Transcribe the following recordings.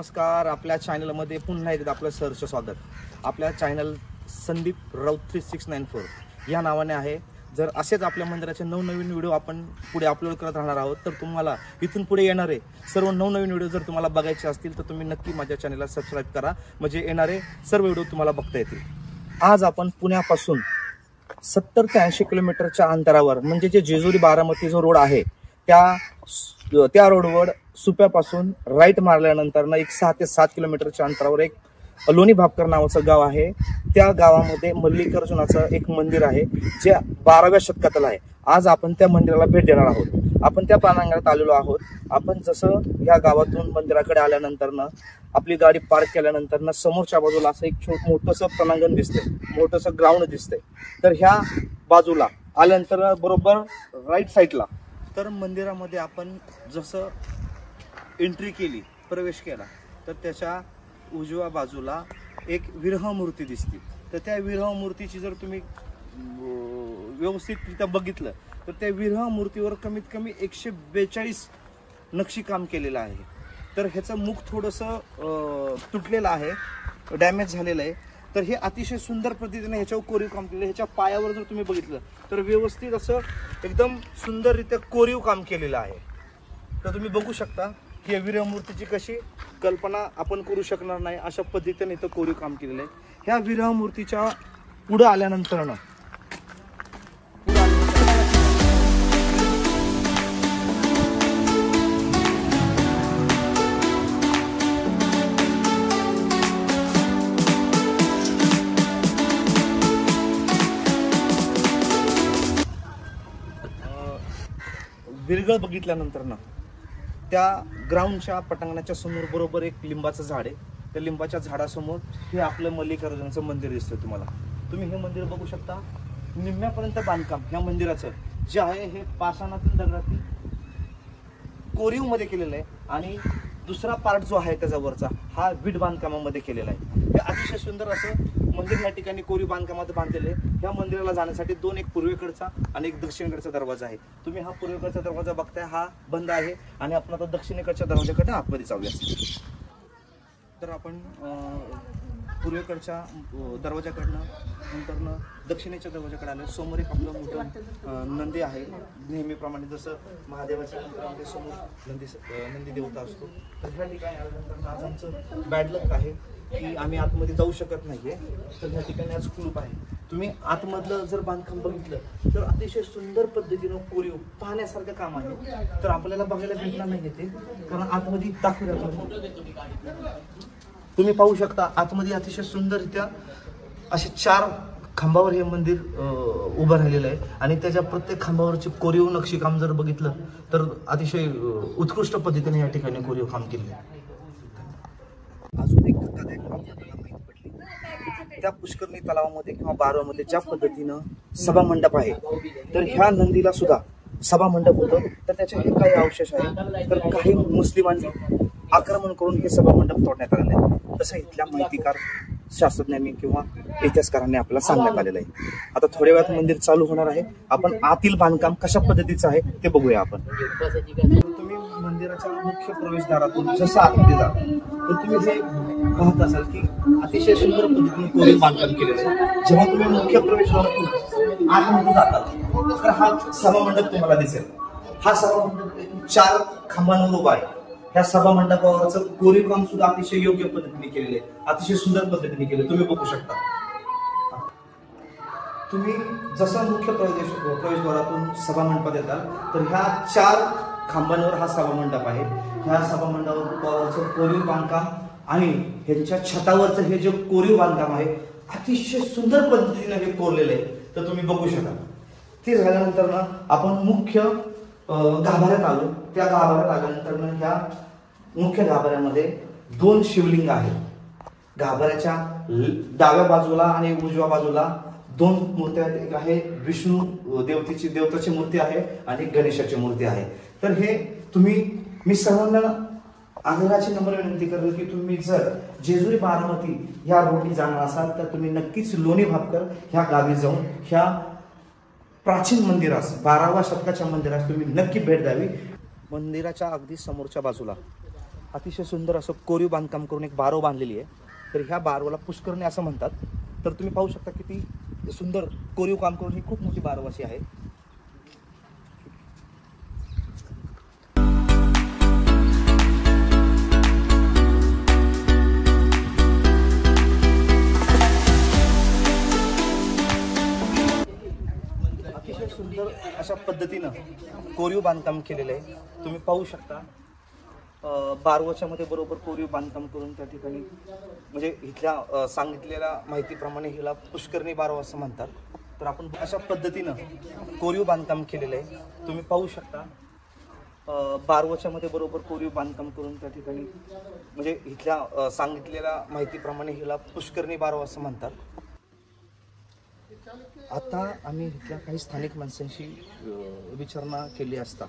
नमस्कार. आपल्या चॅनलमध्ये पुन्हा एकदा आपलं सहर्ष स्वागत. आपल्या चॅनल संदीप राऊत 3694 या नावाने आहे. जर असेच आपल्या मंदिराचे नवनवीन व्हिडिओ आपण पुढे अपलोड करत राहणार आहोत, तर तुम्हाला इथून पुढे येणारे सर्व नवनवीन व्हिडिओ जर तुम्हाला बघायचे असतील तर तुम्ही नक्की माझ्या चॅनलला सबस्क्राईब करा, म्हणजे येणारे सर्व व्हिडिओ तुम्हाला बघता येतील. आज आपण पुण्यापासून 70 ते 80 किलोमीटरच्या अंतरावर म्हणजे जे जेजुरी बारामती जो रोड आहे त्या रोडवर सुप्यापासून राईट मारल्यानंतर ना एक 6 ते 7 किलोमीटरच्या अंतरावर एक लोणी भापकर नावाचं गाव आहे. त्या गावामध्ये मल्लिकार्जुनाचं एक मंदिर आहे जे 12व्या शतकातलं आहे. आज आपण त्या मंदिराला भेट देणार आहोत. आपण त्या प्रांगणात आलेलो आहोत. आपण जसं या गावातून मंदिराकडे आल्यानंतर ना आपली गाडी पार्क केल्यानंतर ना समोरच्या बाजूला असं एक मोठंसं प्रांगण दिसतंय, मोठंसं ग्राउंड दिसतंय. तर ह्या बाजूला आल्यानंतर बरोबर राईट साईडला तर मंदिरामध्ये आपण जसं एंट्री केली, प्रवेश केला, तर त्याच्या उजव्या बाजूला एक विरह मूर्ती दिसते. तर त्या विरह मूर्तीची जर तुम्ही व्यवस्थितरित्या बघितलं तर त्या विरह मूर्तीवर कमीत कमी 142 नक्षीकाम केलेलं आहे. तर ह्याचं मुख थोडंसं तुटलेलं आहे, डॅमेज झालेलं आहे. तर हे अतिशय सुंदर पद्धतीने ह्याच्यावर कोरीव काम केलेलं आहे. ह्याच्या पायावर जर तुम्ही बघितलं तर व्यवस्थित असं एकदम सुंदररित्या कोरीव काम केलेलं आहे. तर तुम्ही बघू शकता की विरह मूर्तीची कशी कल्पना आपण करू शकणार नाही अशा पद्धतीने इथं कोरीव काम केलेलं आहे. ह्या विरह मूर्तीच्या पुढे आल्यानंतर ना विरगळ बघितल्यानंतर ना त्या ग्राउंडच्या पटांगणाच्या समोर बरोबर एक लिंबाचं झाड आहे. त्या लिंबाच्या झाडासमोर हे आपलं मल्लिकार्जुनाचं मंदिर दिसतं. तुम्ही हे मंदिर बघू शकता. निम्म्यापर्यंत बांधकाम ह्या मंदिराचं जे आहे हे पाषाणातील दगडातील कोरीव मध्ये केलेलं आहे आणि दुसरा पार्ट जो आहे त्याच्यावरचा हा विट बांधकामामध्ये केलेला आहे. हे अतिशय सुंदर असं मंदिर या ठिकाणी कोरीव बांधकामात बांधलेले आहे. ह्या मंदिराला जाण्यासाठी दोन, एक पूर्वेकडचा आणि एक दक्षिणेकडचा दरवाजा आहे. तुम्ही हा पूर्वेकडचा दरवाजा बघताय, हा बंद आहे आणि आपण आता दक्षिणेकडच्या दरवाजाकडे आतमध्ये जाऊया. तर आपण पूर्वेकडच्या दरवाजाकडनं नंतरनं दक्षिणेच्या दरवाजाकडे आलो. समोर एक आपलं मोठं नंदी आहे. नेहमीप्रमाणे जसं महादेवाच्या मंदिरामध्ये समोर नंदी देवता असतो, तर ह्या ठिकाणी आल्यानंतर आज आमचं बॅड लक आहे की आम्ही आतमध्ये जाऊ शकत नाहीये. तर ह्या ठिकाणी आज कुलूप आहे. तुम्ही आतमधलं जर बांधकाम बघितलं तर अतिशय सुंदर पद्धतीनं कोरीव पाहण्यासारखं काम आहे. तर आपल्याला बघायला भेटणार नाही ते, कारण आतमध्ये दाखवूया. तुम्ही पाहू शकता आतमध्ये अतिशय सुंदररित्या असे 4 खांबावर हे मंदिर उभं राहिलेलं आहे आणि त्याच्या प्रत्येक खांबावरचे कोरीव नक्षीकाम जर बघितलं तर अतिशय उत्कृष्ट पद्धतीने या ठिकाणी कोरीव काम केले. अजून एक धक्कादायक बाब आपल्याला माहिती पडली. त्या पुष्करणी तलावामध्ये किंवा बारामध्ये ज्या पद्धतीनं सभा मंडप आहे, तर ह्या नंदीला सुद्धा सभा मंडप होतं. तर त्याचे हे काही अवशेष आहे. तर काही मुस्लिमांनी आक्रमण करून हे सभा मंडप तोडण्यात आलेले आहे, तसं इथल्या माहितीकार शास्त्रज्ञांनी किंवा इतिहासकारांनी आपल्याला सांगण्यात आलेलं आहे. आता थोड्या वेळात मंदिर चालू होणार आहे. आपण आतील बांधकाम कशा पद्धतीचं आहे ते बघूया. आपण तुम्ही मंदिराच्या मुख्य प्रवेशद्वारातून जसं आतमध्ये जाता तर तुम्ही हे पाहत असाल की अतिशय सुंदर पद्धतीने कोरीव बांधकाम केलेलं आहे. जेव्हा तुम्ही मुख्य प्रवेशद्वारातून आतमध्ये जातात तर हा सभामंडप तुम्हाला दिसेल. हा सभामंडप 4 खांबांवर उभा आहे. ह्या सभा मंडपावरचं कोरीव काम सुद्धा अतिशय योग्य पद्धतीने केलेले आहे, अतिशय सुंदर पद्धतीने केले. तुम्ही बघू शकता. तुम्ही जसं मुख्य प्रवेशद्वारातून सभा मंडपात येतात तर ह्या 4 खांबांवर हा सभा मंडप आहे. ह्या सभा मंडपावरचं कोरीव बांधकाम आणि ह्यांच्या छतावरचं हे जे कोरीव बांधकाम आहे अतिशय सुंदर पद्धतीने हे कोरलेलं आहे. तर तुम्ही बघू शकता. ते झाल्यानंतर ना आपण मुख्य गाभाऱ्यात आलो. त्या गाभाऱ्यात आल्यानंतर ना ह्या मुख्य गाभाऱ्यामध्ये 2 शिवलिंग आहेत. गाभाऱ्याच्या डाव्या बाजूला आणि उजव्या बाजूला 2 मूर्त्या आहेत. एक आहे विष्णू देवताची मूर्ती आहे आणि गणेशाची मूर्ती आहे. तर हे मी सर्वांना आग्रहाची नम्र विनंती करतो की तुम्ही जर जेजुरी बारामती ह्या रोडनी जाणार असाल तर तुम्ही नक्कीच लोणी भापकर ह्या गावी जाऊन ह्या प्राचीन मंदिरास 12व्या शतकाच्या मंदिरास तुम्ही नक्की भेट द्यावी. मंदिराच्या अगदी समोरच्या बाजूला अतिशय सुंदर असं कोरीव बांधकाम करून एक बारव बांधलेली आहे. तर ह्या बारवाला पुष्करणी असं म्हणतात. तर तुम्ही पाहू शकता किती सुंदर कोरीव काम करून ही खूप मोठी बारव अशी आहे. अतिशय सुंदर अशा पद्धतीनं कोरीव बांधकाम केलेलं आहे. तुम्ही पाहू शकता बारवाच्या मध्ये बरोबर कोरीव बांधकाम करून त्या ठिकाणी म्हणजे इथल्या सांगितलेल्या माहितीप्रमाणे हिला पुष्करणी बारव असं म्हणतात. तर आपण अशा पद्धतीनं कोरीव बांधकाम केलेलं आहे. तुम्ही पाहू शकता बारवाच्या मध्ये बरोबर कोरीव बांधकाम करून त्या ठिकाणी म्हणजे इथल्या सांगितलेल्या माहितीप्रमाणे हिला पुष्करणी बारव असं म्हणतात. आता आम्ही इथल्या काही स्थानिक माणसांशी विचारणा केली असता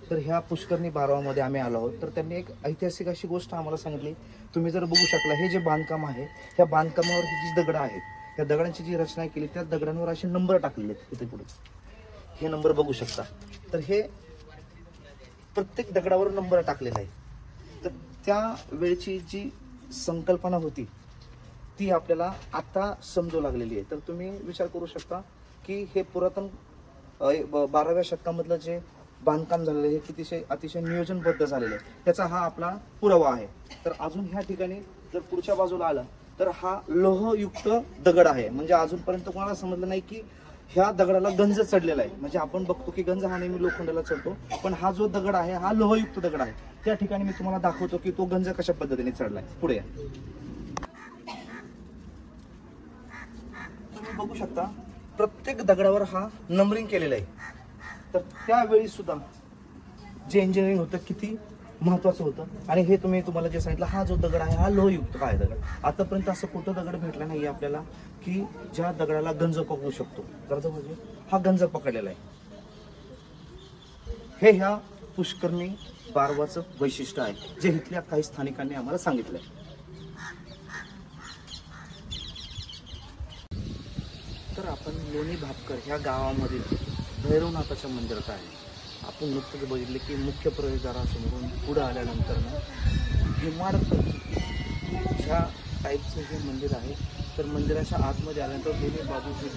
तर ह्या पुष्करणी बारवामध्ये आम्ही आलो आहोत. तर त्यांनी एक ऐतिहासिक अशी गोष्ट आम्हाला सांगितली. तुम्ही जर बघू शकला हे जे बांधकाम आहे ह्या बांधकामावर ही जी दगडं आहेत त्या दगडांची जी रचना केली त्या दगडांवर असे नंबर टाकलेले आहेत. इथे पुढे हे नंबर बघू शकता. तर हे प्रत्येक दगडावर नंबर टाकलेला आहे. तर त्या वेळची जी संकल्पना होती ती आपल्याला आता समजू लागलेली आहे. तर तुम्ही विचार करू शकता की हे पुरातन 12व्या शतकामधलं जे बांधकाम झालेलं आहे हे अतिशय नियोजनबद्ध झालेलं आहे. त्याचा हा आपला पुरावा आहे. तर अजून ह्या ठिकाणी जर पुढच्या बाजूला आला तर हा लोहयुक्त दगड आहे. म्हणजे अजूनपर्यंत कोणाला समजलं नाही की ह्या दगडाला गंज चढलेला आहे. म्हणजे आपण बघतो की गंज हा नेहमी लोखंडाला चढतो, पण हा जो दगड आहे हा लोहयुक्त दगड आहे. त्या ठिकाणी मी तुम्हाला दाखवतो की तो गंज कशा पद्धतीने चढलाय. पुढे या. तुम्ही बघू शकता प्रत्येक दगडावर हा नंबरिंग केलेला आहे. तर त्यावेळी सुद्धा जे इंजिनिअरिंग होतं किती महत्वाचं होतं. आणि हे तुम्हाला जे सांगितलं हा जो दगड आहे हा लोहयुक्त काय दगड. आतापर्यंत असं कुठं दगड भेटला नाही आपल्याला की ज्या दगडाला गंज पकडू शकतो. तर म्हणजे हा गंज पकडलेला आहे. हे ह्या पुष्करणी बारवाचं वैशिष्ट्य आहे जे इथल्या काही स्थानिकांनी आम्हाला सांगितलंय. तर आपण लोणी भापकर ह्या गावामधील भैरवनाथाच्या मंदिरात आहे. आपण नुकतंच बघितले की मुख्य प्रवेशद्वारासमोरून पुढे आल्यानंतर ह्या टाईपचं हे मंदिर आहे. तर मंदिराच्या आतमध्ये आल्यानंतर दोन्ही बाजूचे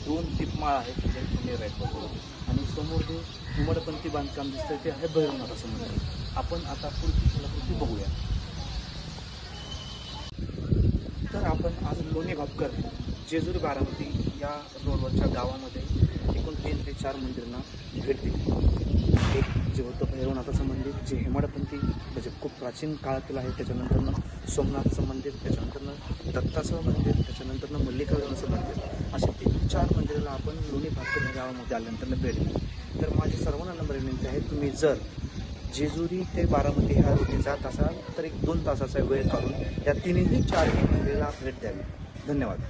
2 दीपमाळ आहेत जे मंदिर आहेत आणि समोर जे घुमटपंथी बांधकाम दिसतंय ते आहे भैरवनाथाचं मंदिर. आपण आता पुढची कलाकृती बघूया. तर आपण आज लोणी भापकर जेजुरी बारामती या रोडवरच्या गावामध्ये एकूण 3 ते 4 मंदिरांना भेट दिली. एक जे होतं भैरवनाथाचं मंदिर जे हेमाडपंथी म्हणजे खूप प्राचीन काळातील आहे. त्याच्यानंतरनं सोमनाथचं मंदिर, त्याच्यानंतरनं दत्ताचं मंदिर, त्याच्यानंतरनं मल्लिकार्जुनाचं मंदिर, असे 3-4 मंदिराला आपण लोणी भापकर या गावामध्ये आल्यानंतर भेट दिली. तर माझी सर्वांना नंबर विनंती आहे, तुम्ही जर जेजुरी ते बारामती ह्या रोटी जात असाल तर एक 2 तासाचा वेळ काढून या 3-4 मंदिराला भेट द्यावी. धन्यवाद.